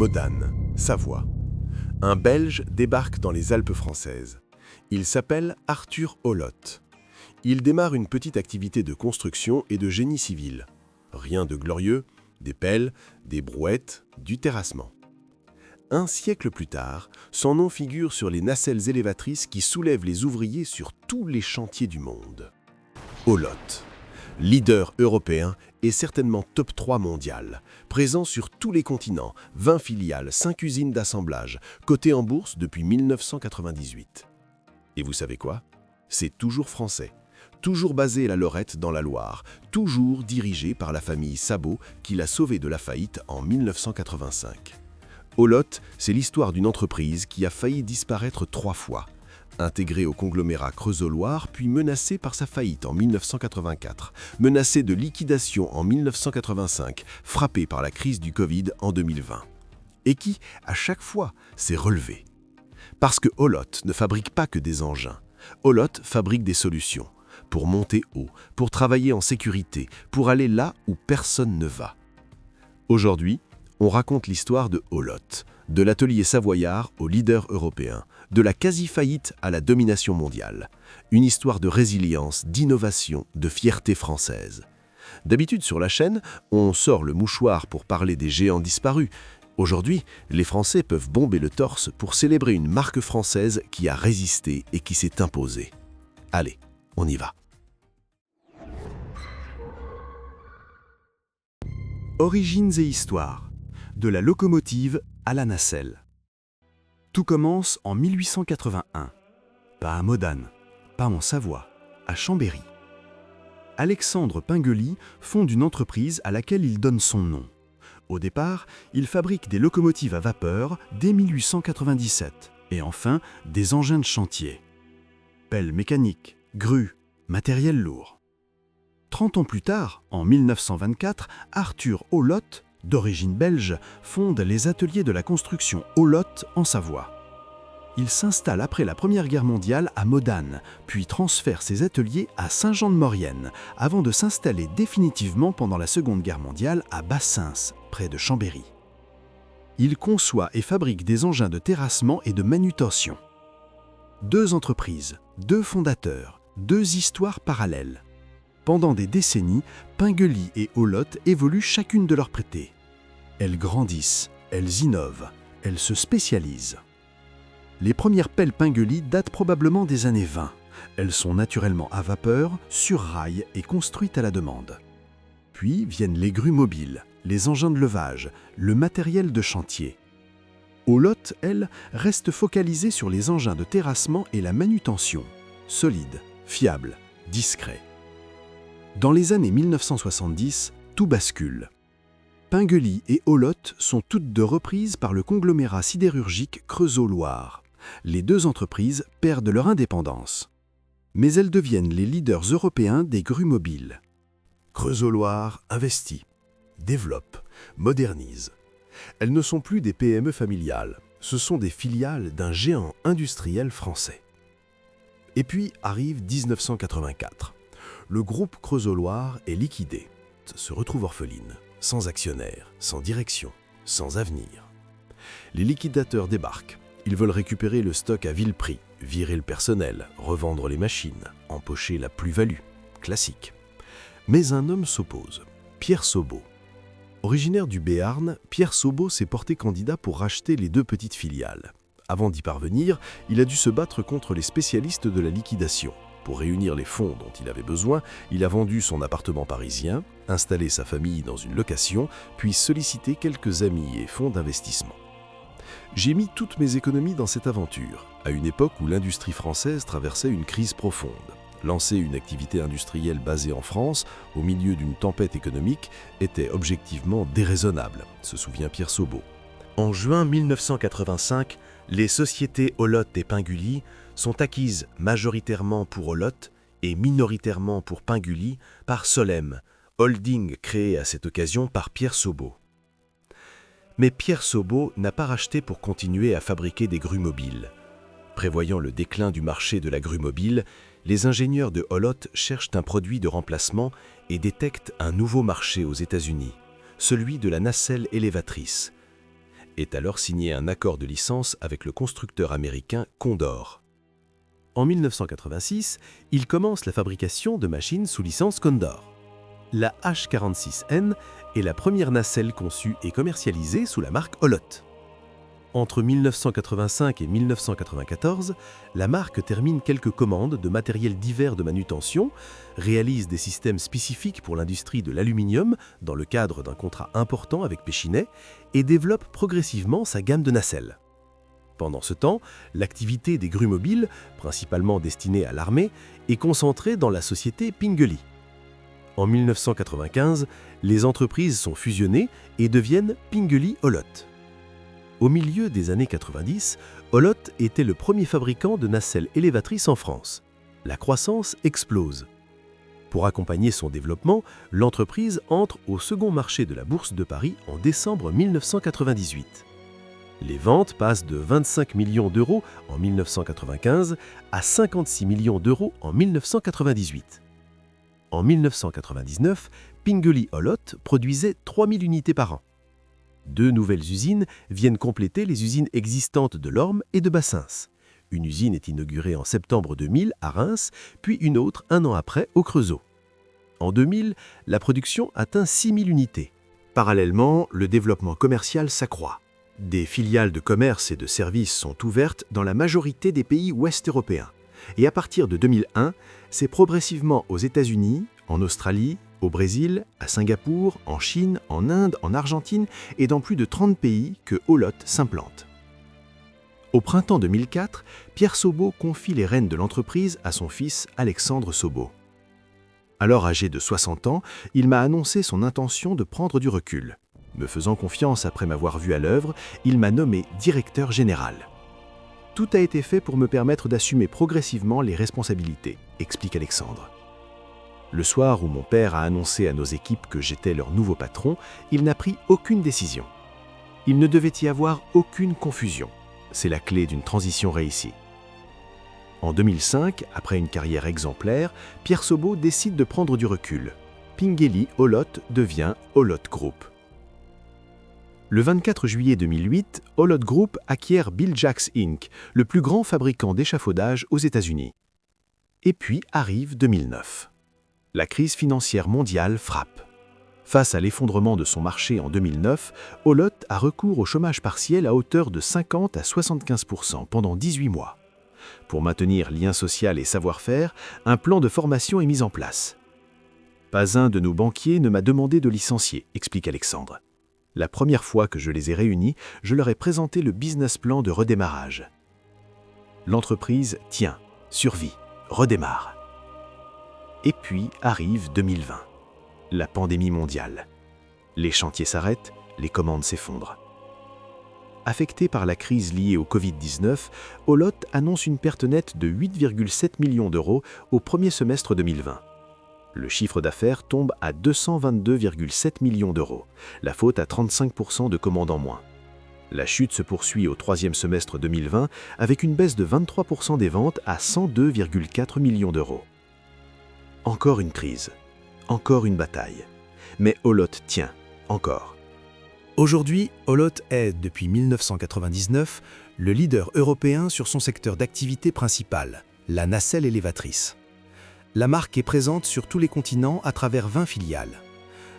Modane, Savoie. Un Belge débarque dans les Alpes françaises. Il s'appelle Arthur Olotte. Il démarre une petite activité de construction et de génie civil. Rien de glorieux, des pelles, des brouettes, du terrassement. Un siècle plus tard, son nom figure sur les nacelles élévatrices qui soulèvent les ouvriers sur tous les chantiers du monde. Olotte, leader européen et certainement top 3 mondial, présent sur tous les continents, 20 filiales, 5 usines d'assemblage, coté en bourse depuis 1998. Et vous savez quoi? C'est toujours français, toujours basé à la Lorette dans la Loire, toujours dirigé par la famille Sabot qui l'a sauvé de la faillite en 1985. Olotte, c'est l'histoire d'une entreprise qui a failli disparaître 3 fois. Intégrée au conglomérat Creusot-Loire, puis menacée par sa faillite en 1984, menacée de liquidation en 1985, frappée par la crise du Covid en 2020. Et qui, à chaque fois, s'est relevée. Parce que Olotte ne fabrique pas que des engins. Olotte fabrique des solutions. Pour monter haut, pour travailler en sécurité, pour aller là où personne ne va. Aujourd'hui, on raconte l'histoire de Olotte, de l'atelier savoyard au leader européen, de la quasi-faillite à la domination mondiale. Une histoire de résilience, d'innovation, de fierté française. D'habitude sur la chaîne, on sort le mouchoir pour parler des géants disparus. Aujourd'hui, les Français peuvent bomber le torse pour célébrer une marque française qui a résisté et qui s'est imposée. Allez, on y va. Origines et histoire. De la locomotive à la nacelle. Tout commence en 1881. Pas à Modane, pas en Savoie, à Chambéry. Alexandre Pinguely fonde une entreprise à laquelle il donne son nom. Au départ, il fabrique des locomotives à vapeur dès 1897 et enfin des engins de chantier. Pelles mécaniques, grues, matériel lourd. 30 ans plus tard, en 1924, Arthur Olotte, d'origine belge, fonde les ateliers de la construction Olotte en Savoie. Il s'installe après la Première Guerre mondiale à Modane, puis transfère ses ateliers à Saint-Jean-de-Maurienne, avant de s'installer définitivement pendant la Seconde Guerre mondiale à Bassens, près de Chambéry. Il conçoit et fabrique des engins de terrassement et de manutention. 2 entreprises, 2 fondateurs, 2 histoires parallèles. Pendant des décennies, Pinguely et Olotte évoluent chacune de leur côté. Elles grandissent, elles innovent, elles se spécialisent. Les premières pelles Pinguely datent probablement des années 20. Elles sont naturellement à vapeur, sur rail et construites à la demande. Puis viennent les grues mobiles, les engins de levage, le matériel de chantier. Olotte, elle, reste focalisée sur les engins de terrassement et la manutention. Solide, fiable, discret. Dans les années 1970, tout bascule. Pinguely et Olotte sont toutes 2 reprises par le conglomérat sidérurgique Creusot-Loire. Les 2 entreprises perdent leur indépendance. Mais elles deviennent les leaders européens des grues mobiles. Creusot-Loire investit, développe, modernise. Elles ne sont plus des PME familiales, ce sont des filiales d'un géant industriel français. Et puis arrive 1984. Le groupe Creusot-Loire est liquidé, se retrouve orpheline, sans actionnaire, sans direction, sans avenir. Les liquidateurs débarquent. Ils veulent récupérer le stock à vil prix, virer le personnel, revendre les machines, empocher la plus-value, classique. Mais un homme s'oppose, Pierre Sabot. Originaire du Béarn, Pierre Sabot s'est porté candidat pour racheter les 2 petites filiales. Avant d'y parvenir, il a dû se battre contre les spécialistes de la liquidation. Pour réunir les fonds dont il avait besoin, il a vendu son appartement parisien, installé sa famille dans une location, puis sollicité quelques amis et fonds d'investissement. J'ai mis toutes mes économies dans cette aventure, à une époque où l'industrie française traversait une crise profonde. Lancer une activité industrielle basée en France, au milieu d'une tempête économique, était objectivement déraisonnable, se souvient Pierre Sabot. En juin 1985, les sociétés Olotte et Pinguely sont acquises majoritairement pour Olotte et minoritairement pour Pinguely par Solem, holding créé à cette occasion par Pierre Sabot. Mais Pierre Sabot n'a pas racheté pour continuer à fabriquer des grues mobiles. Prévoyant le déclin du marché de la grue mobile, les ingénieurs de Olotte cherchent un produit de remplacement et détectent un nouveau marché aux États-Unis, celui de la nacelle élévatrice. est alors signé un accord de licence avec le constructeur américain Condor. En 1986, il commence la fabrication de machines sous licence Condor. La H46N est la première nacelle conçue et commercialisée sous la marque Olot. Entre 1985 et 1994, la marque termine quelques commandes de matériel divers de manutention, réalise des systèmes spécifiques pour l'industrie de l'aluminium dans le cadre d'un contrat important avec Péchinet et développe progressivement sa gamme de nacelles. Pendant ce temps, l'activité des grues mobiles, principalement destinées à l'armée, est concentrée dans la société Pingelly. En 1995, les entreprises sont fusionnées et deviennent Pingelly-Olot. Au milieu des années 90, Olot était le premier fabricant de nacelles élévatrices en France. La croissance explose. Pour accompagner son développement, l'entreprise entre au second marché de la Bourse de Paris en décembre 1998. Les ventes passent de 25 millions d'euros en 1995 à 56 millions d'euros en 1998. En 1999, Pingelly-Olot produisait 3000 unités par an. 2 nouvelles usines viennent compléter les usines existantes de Lorme et de Bassins. Une usine est inaugurée en septembre 2000 à Reims, puis une autre un an après au Creusot. En 2000, la production atteint 6000 unités. Parallèlement, le développement commercial s'accroît. Des filiales de commerce et de services sont ouvertes dans la majorité des pays ouest européens. Et à partir de 2001, c'est progressivement aux États-Unis, en Australie, au Brésil, à Singapour, en Chine, en Inde, en Argentine et dans plus de 30 pays que Olot s'implante. Au printemps 2004, Pierre Sobeau confie les rênes de l'entreprise à son fils Alexandre Sobeau. Alors âgé de 60 ans, il m'a annoncé son intention de prendre du recul. Me faisant confiance après m'avoir vu à l'œuvre, il m'a nommé directeur général. Tout a été fait pour me permettre d'assumer progressivement les responsabilités, explique Alexandre. Le soir où mon père a annoncé à nos équipes que j'étais leur nouveau patron, il n'a pris aucune décision. Il ne devait y avoir aucune confusion. C'est la clé d'une transition réussie. En 2005, après une carrière exemplaire, Pierre Sobeau décide de prendre du recul. Pingelly-Olot devient Olot Group. Le 24 juillet 2008, Olot Group acquiert Bill Jacks Inc., le plus grand fabricant d'échafaudage aux États-Unis. Et puis arrive 2009. La crise financière mondiale frappe. Face à l'effondrement de son marché en 2009, Olot a recours au chômage partiel à hauteur de 50 à 75% pendant 18 mois. Pour maintenir lien social et savoir-faire, un plan de formation est mis en place. Pas un de nos banquiers ne m'a demandé de licencier, explique Alexandre. La première fois que je les ai réunis, je leur ai présenté le business plan de redémarrage. L'entreprise tient, survit, redémarre. Et puis arrive 2020, la pandémie mondiale. Les chantiers s'arrêtent, les commandes s'effondrent. Affecté par la crise liée au Covid-19, Olot annonce une perte nette de 8,7 millions d'euros au premier semestre 2020. Le chiffre d'affaires tombe à 222,7 millions d'euros, la faute à 35% de commandes en moins. La chute se poursuit au troisième semestre 2020 avec une baisse de 23% des ventes à 102,4 millions d'euros. Encore une crise, encore une bataille. Mais Olot tient, encore. Aujourd'hui, Olot est, depuis 1999, le leader européen sur son secteur d'activité principal, la nacelle élévatrice. La marque est présente sur tous les continents à travers 20 filiales.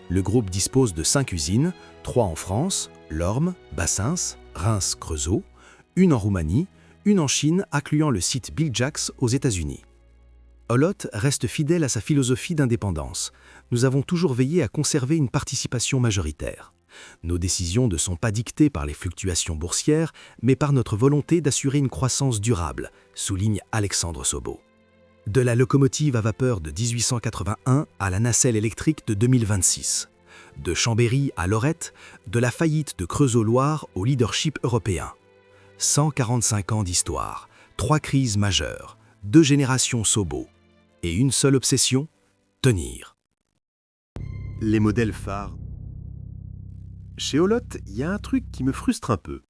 Le groupe dispose de 5 usines, 3 en France, Lorme, Bassins, Reims, Creusot, une en Roumanie, une en Chine, incluant le site Bill Jacks aux États-Unis. Olot reste fidèle à sa philosophie d'indépendance. Nous avons toujours veillé à conserver une participation majoritaire. Nos décisions ne sont pas dictées par les fluctuations boursières, mais par notre volonté d'assurer une croissance durable, souligne Alexandre Sobeau. De la locomotive à vapeur de 1881 à la nacelle électrique de 2026. De Chambéry à Lorette, de la faillite de Creusot-Loire au leadership européen. 145 ans d'histoire, 3 crises majeures, 2 générations Sobeau. Et une seule obsession, tenir. Les modèles phares. Chez Olot, il y a un truc qui me frustre un peu.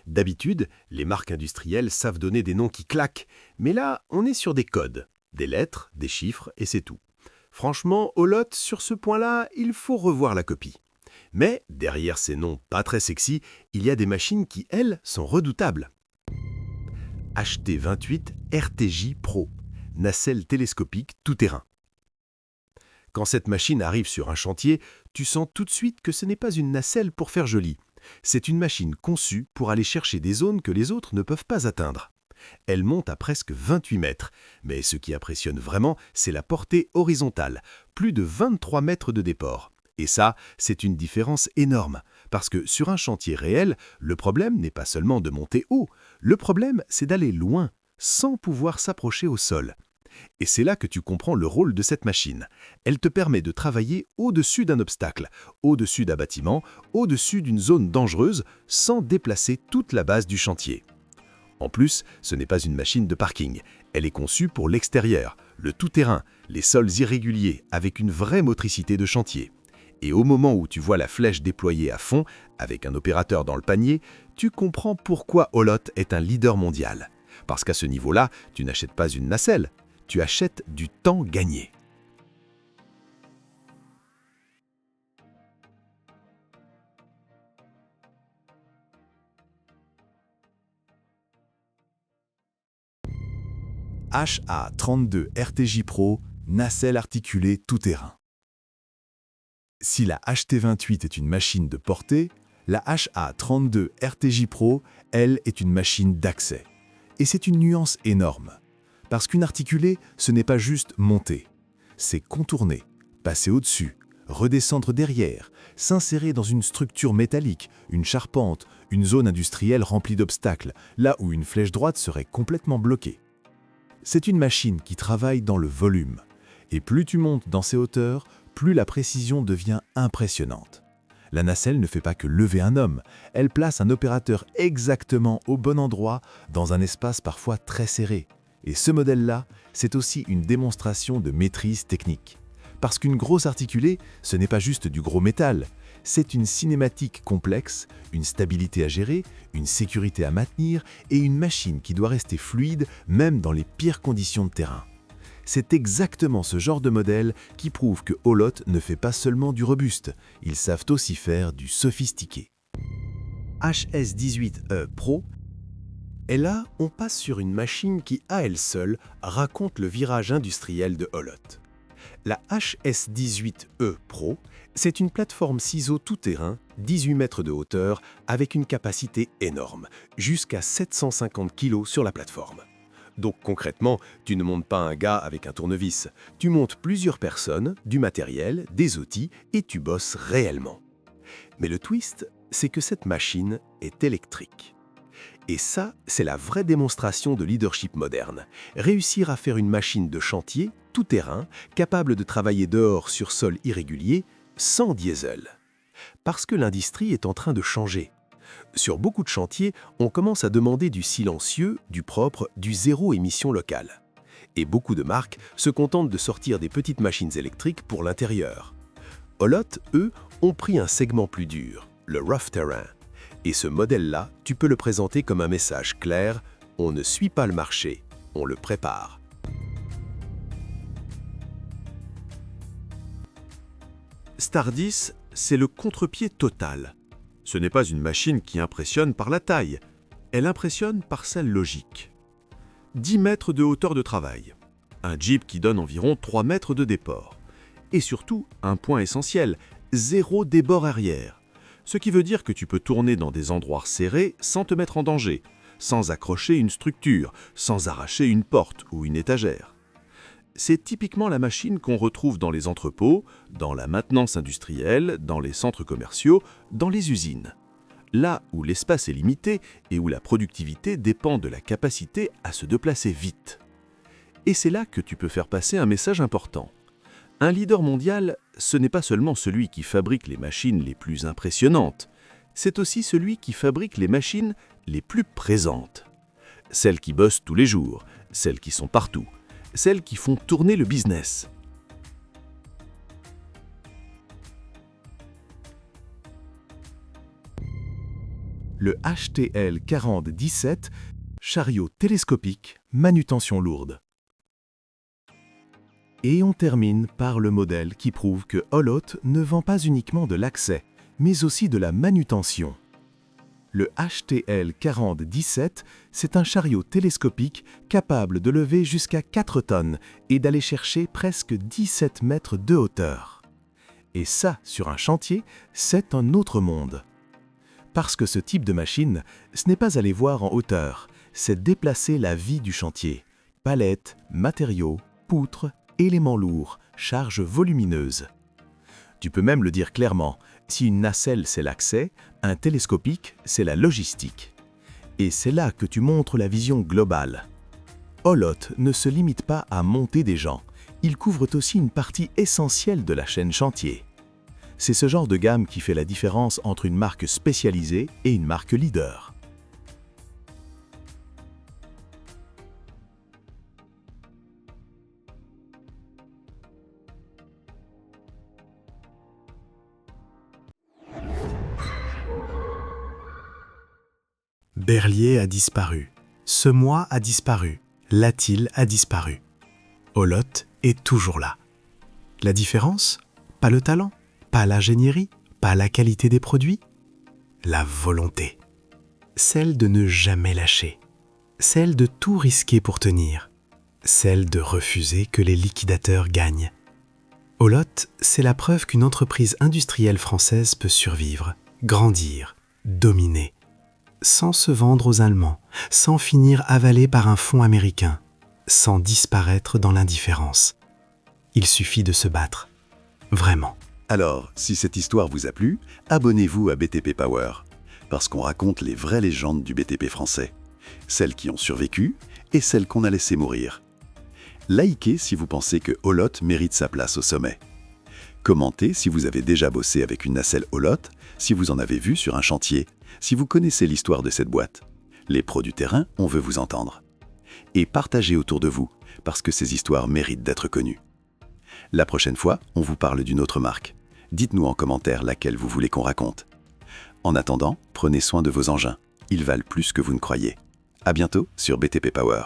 D'habitude, les marques industrielles savent donner des noms qui claquent, mais là, on est sur des codes, des lettres, des chiffres, et c'est tout. Franchement, Olot, sur ce point-là, il faut revoir la copie. Mais derrière ces noms pas très sexy, il y a des machines qui, elles, sont redoutables. HT28 RTJ Pro, nacelle télescopique tout-terrain. Quand cette machine arrive sur un chantier, tu sens tout de suite que ce n'est pas une nacelle pour faire joli. C'est une machine conçue pour aller chercher des zones que les autres ne peuvent pas atteindre. Elle monte à presque 28 mètres, mais ce qui impressionne vraiment, c'est la portée horizontale, plus de 23 mètres de déport. Et ça, c'est une différence énorme, parce que sur un chantier réel, le problème n'est pas seulement de monter haut, le problème, c'est d'aller loin, sans pouvoir s'approcher au sol. Et c'est là que tu comprends le rôle de cette machine. Elle te permet de travailler au-dessus d'un obstacle, au-dessus d'un bâtiment, au-dessus d'une zone dangereuse, sans déplacer toute la base du chantier. En plus, ce n'est pas une machine de parking. Elle est conçue pour l'extérieur, le tout-terrain, les sols irréguliers, avec une vraie motricité de chantier. Et au moment où tu vois la flèche déployée à fond, avec un opérateur dans le panier, tu comprends pourquoi Olot est un leader mondial. Parce qu'à ce niveau-là, tu n'achètes pas une nacelle, tu achètes du temps gagné. HA32 RTJ Pro, nacelle articulée tout-terrain. Si la HT28 est une machine de portée, la HA32 RTJ Pro, elle, est une machine d'accès. Et c'est une nuance énorme. Parce qu'une articulée, ce n'est pas juste monter. C'est contourner, passer au-dessus, redescendre derrière, s'insérer dans une structure métallique, une charpente, une zone industrielle remplie d'obstacles, là où une flèche droite serait complètement bloquée. C'est une machine qui travaille dans le volume. Et plus tu montes dans ces hauteurs, plus la précision devient impressionnante. La nacelle ne fait pas que lever un homme, elle place un opérateur exactement au bon endroit dans un espace parfois très serré. Et ce modèle-là, c'est aussi une démonstration de maîtrise technique. Parce qu'une grosse articulée, ce n'est pas juste du gros métal, c'est une cinématique complexe, une stabilité à gérer, une sécurité à maintenir et une machine qui doit rester fluide même dans les pires conditions de terrain. C'est exactement ce genre de modèle qui prouve que Olot ne fait pas seulement du robuste, ils savent aussi faire du sophistiqué. HS18E Pro. Et là, on passe sur une machine qui, à elle seule, raconte le virage industriel de Olot. La HS18E Pro, c'est une plateforme ciseau tout-terrain, 18 mètres de hauteur, avec une capacité énorme, jusqu'à 750 kg sur la plateforme. Donc concrètement, tu ne montes pas un gars avec un tournevis, tu montes plusieurs personnes, du matériel, des outils, et tu bosses réellement. Mais le twist, c'est que cette machine est électrique. Et ça, c'est la vraie démonstration de leadership moderne. Réussir à faire une machine de chantier, tout-terrain, capable de travailler dehors sur sol irrégulier, sans diesel. Parce que l'industrie est en train de changer. Sur beaucoup de chantiers, on commence à demander du silencieux, du propre, du zéro émission locale. Et beaucoup de marques se contentent de sortir des petites machines électriques pour l'intérieur. Olot, eux, ont pris un segment plus dur, le rough terrain. Et ce modèle-là, tu peux le présenter comme un message clair, on ne suit pas le marché, on le prépare. Stardis, c'est le contre-pied total. Ce n'est pas une machine qui impressionne par la taille, elle impressionne par sa logique. 10 mètres de hauteur de travail, un Jeep qui donne environ 3 mètres de déport. Et surtout, un point essentiel, 0 débord arrière. Ce qui veut dire que tu peux tourner dans des endroits serrés sans te mettre en danger, sans accrocher une structure, sans arracher une porte ou une étagère. C'est typiquement la machine qu'on retrouve dans les entrepôts, dans la maintenance industrielle, dans les centres commerciaux, dans les usines. Là où l'espace est limité et où la productivité dépend de la capacité à se déplacer vite. Et c'est là que tu peux faire passer un message important. Un leader mondial, ce n'est pas seulement celui qui fabrique les machines les plus impressionnantes, c'est aussi celui qui fabrique les machines les plus présentes. Celles qui bossent tous les jours, celles qui sont partout, celles qui font tourner le business. Le HTL 4017, chariot télescopique, manutention lourde. Et on termine par le modèle qui prouve que Olot ne vend pas uniquement de l'accès, mais aussi de la manutention. Le HTL 4017, c'est un chariot télescopique capable de lever jusqu'à 4 tonnes et d'aller chercher presque 17 mètres de hauteur. Et ça, sur un chantier, c'est un autre monde. Parce que ce type de machine, ce n'est pas aller voir en hauteur, c'est déplacer la vie du chantier. Palettes, matériaux, poutres, éléments lourds, charges volumineuses. Tu peux même le dire clairement, si une nacelle c'est l'accès, un télescopique c'est la logistique. Et c'est là que tu montres la vision globale. Olotte ne se limite pas à monter des gens, il couvre aussi une partie essentielle de la chaîne chantier. C'est ce genre de gamme qui fait la différence entre une marque spécialisée et une marque leader. Berlier a disparu. Semois a disparu. Latil a disparu. Olotte est toujours là. La différence? Pas le talent, pas l'ingénierie, pas la qualité des produits. La volonté. Celle de ne jamais lâcher. Celle de tout risquer pour tenir. Celle de refuser que les liquidateurs gagnent. Olotte, c'est la preuve qu'une entreprise industrielle française peut survivre, grandir, dominer, sans se vendre aux Allemands, sans finir avalée par un fonds américain, sans disparaître dans l'indifférence. Il suffit de se battre. Vraiment. Alors, si cette histoire vous a plu, abonnez-vous à BTP Power, parce qu'on raconte les vraies légendes du BTP français, celles qui ont survécu et celles qu'on a laissées mourir. Likez si vous pensez que Olotte mérite sa place au sommet. Commentez si vous avez déjà bossé avec une nacelle Olotte, si vous en avez vu sur un chantier, si vous connaissez l'histoire de cette boîte. Les pros du terrain, on veut vous entendre. Et partagez autour de vous, parce que ces histoires méritent d'être connues. La prochaine fois, on vous parle d'une autre marque. Dites-nous en commentaire laquelle vous voulez qu'on raconte. En attendant, prenez soin de vos engins. Ils valent plus que vous ne croyez. À bientôt sur BTP Power.